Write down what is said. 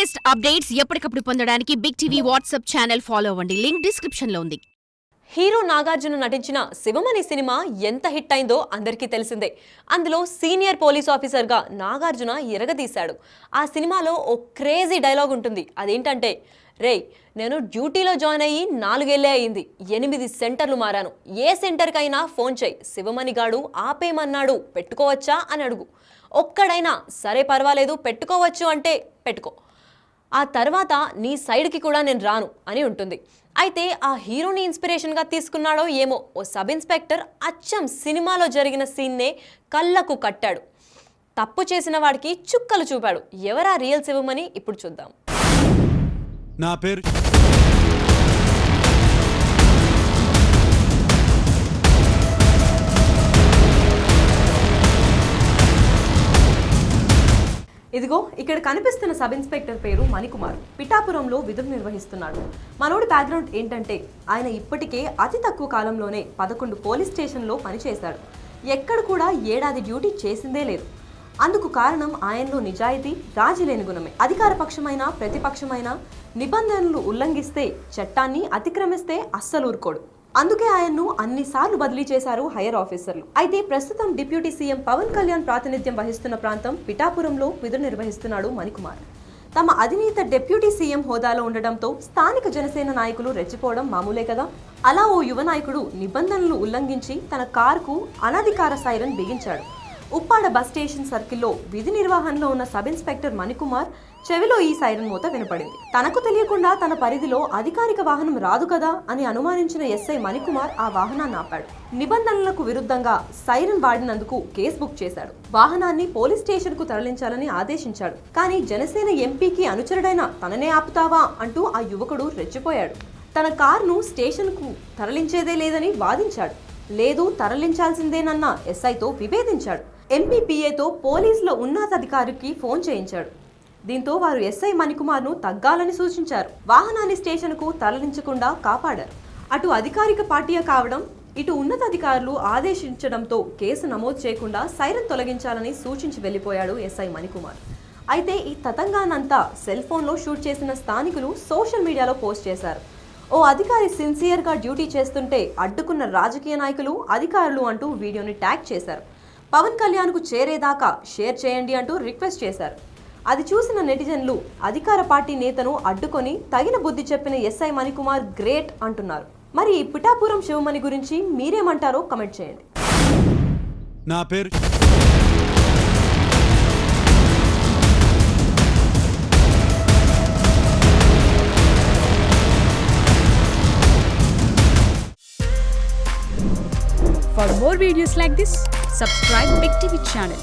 Latest updates ఎప్పటికప్పుడు పొందడానికి Big TV WhatsApp channel follow అవ్వండి. లింక్ డిస్క్రిప్షన్ లో ఉంది. హీరో నాగార్జున నటించిన శివమణి సినిమా ఎంత హిట్ అయిందో అందరికీ తెలిసిందే. అందులో సీనియర్ పోలీస్ ఆఫీసర్గా నాగార్జున ఎరగదీశాడు. ఆ సినిమాలో ఓ క్రేజీ డైలాగ్ ఉంటుంది. అదేంటంటే, రేయ్ నేను డ్యూటీలో జాయిన్ అయ్యి 4 ఏళ్లే అయింది, 8 సెంటర్లు మారాను, ఏ సెంటర్కైనా ఫోన్ చేయి, శివమణి గాడు ఆపేమన్నాడు, పెట్టుకోవచ్చా అని అడుగు, ఒక్కడైనా సరే పర్వాలేదు పెట్టుకోవచ్చు అంటే పెట్టుకో, ఆ తర్వాత నీ సైడ్కి కూడా నేను రాను అని ఉంటుంది. అయితే ఆ హీరోని ఇన్స్పిరేషన్గా తీసుకున్నాడో ఏమో, ఓ సబ్ ఇన్స్పెక్టర్ అచ్చం సినిమాలో జరిగిన సీన్నే కళ్ళకు కట్టాడు. తప్పు చేసిన వాడికి చుక్కలు చూపాడు. ఎవరా రియల్ శివమణి ఇప్పుడు చూద్దాం. నా పేరు ఇదిగో ఇక్కడ కనిపిస్తున్న సబ్ ఇన్స్పెక్టర్ పేరు మణికుమార్. పిఠాపురంలో విధులు నిర్వహిస్తున్నాడు. మనోడి బ్యాక్గ్రౌండ్ ఏంటంటే, ఆయన ఇప్పటికే అతి తక్కువ కాలంలోనే 11 పోలీస్ స్టేషన్లో పనిచేశాడు. ఎక్కడ కూడా ఏడాది డ్యూటీ చేసిందే లేదు. అందుకు కారణం ఆయనలో నిజాయితీ, రాజీ లేని గుణమే. అధికార పక్షమైన ప్రతిపక్షమైన నిబంధనలు ఉల్లంఘిస్తే, చట్టాన్ని అతిక్రమిస్తే అస్సలు ఊరుకోడు. అందుకే ఆయన్ను అన్నిసార్లు బదిలీ చేశారు హైయర్ ఆఫీసర్లు. అయితే ప్రస్తుతం డిప్యూటీ సీఎం పవన్ కళ్యాణ్ ప్రాతినిధ్యం వహిస్తున్న ప్రాంతం పిఠాపురంలో విధులు నిర్వహిస్తున్నాడు మణికుమార్. తమ అధినేత డిప్యూటీ సీఎం హోదాలో ఉండడంతో స్థానిక జనసేన నాయకులు రెచ్చిపోవడం మామూలే కదా. అలా ఓ యువ నాయకుడు నిబంధనలు ఉల్లంఘించి తన కారుకు అనధికార సైరన్ బిగించాడు. ఉప్పాడ బస్ స్టేషన్ సర్కిల్లో విధి నిర్వహణలో ఉన్న సబ్ ఇన్స్పెక్టర్ మణికుమార్ చెవిలో ఈ సైరన్ మోత వినపడింది. తనకు తెలియకుండా తన పరిధిలో అధికారిక వాహనం రాదు కదా అని అనుమానించిన ఎస్ఐ మణికుమార్ ఆ వాహనాన్ని ఆపాడు. నిబంధనలకు విరుద్ధంగా సైరన్ వాడినందుకు కేసు బుక్ చేశాడు. వాహనాన్ని పోలీస్ స్టేషన్ కు తరలించాలని ఆదేశించాడు. కానీ జనసేన ఎంపీకి అనుచరుడైన తననే ఆపుతావా అంటూ ఆ యువకుడు రెచ్చిపోయాడు. తన కారును స్టేషన్ కు తరలించేదే లేదని వాదించాడు. లేదు తరలించాల్సిందేనన్న ఎస్ఐతో విభేదించాడు. ఎంపీపీఏతో పోలీసుల ఉన్నతాధికారికి ఫోన్ చేయించాడు. దీంతో వారు ఎస్ఐ మణికుమార్ను తగ్గాలని సూచించారు. వాహనాన్ని స్టేషన్కు తరలించకుండా కాపాడారు. అటు అధికారిక పార్టీ కావడం, ఇటు ఉన్నతాధికారులు ఆదేశించడంతో కేసు నమోదు చేయకుండా సైరన్ తొలగించాలని సూచించి వెళ్లిపోయాడు ఎస్ఐ మణికుమార్. అయితే ఈ తతంగానంతా సెల్ ఫోన్లో షూట్ చేసిన స్థానికులు సోషల్ మీడియాలో పోస్ట్ చేశారు. ఓ అధికారి సిన్సియర్గా డ్యూటీ చేస్తుంటే అడ్డుకున్న రాజకీయ నాయకులు, అధికారులు అంటూ వీడియోని ట్యాగ్ చేశారు. పవన్ కళ్యాణ్కు చేరేదాకా షేర్ చేయండి అంటూ రిక్వెస్ట్ చేశారు. అది చూసిన నెటిజన్లు అధికార పార్టీ నేతను అడ్డుకొని తగిన బుద్ధి చెప్పిన ఎస్ఐ మణికుమార్ గ్రేట్ అంటున్నారు. మరి ఈ పిఠాపురం శివమణి గురించి మీరేమంటారో కమెంట్ చేయండి. నా పేరు For more videos like this, subscribe Big TV channel.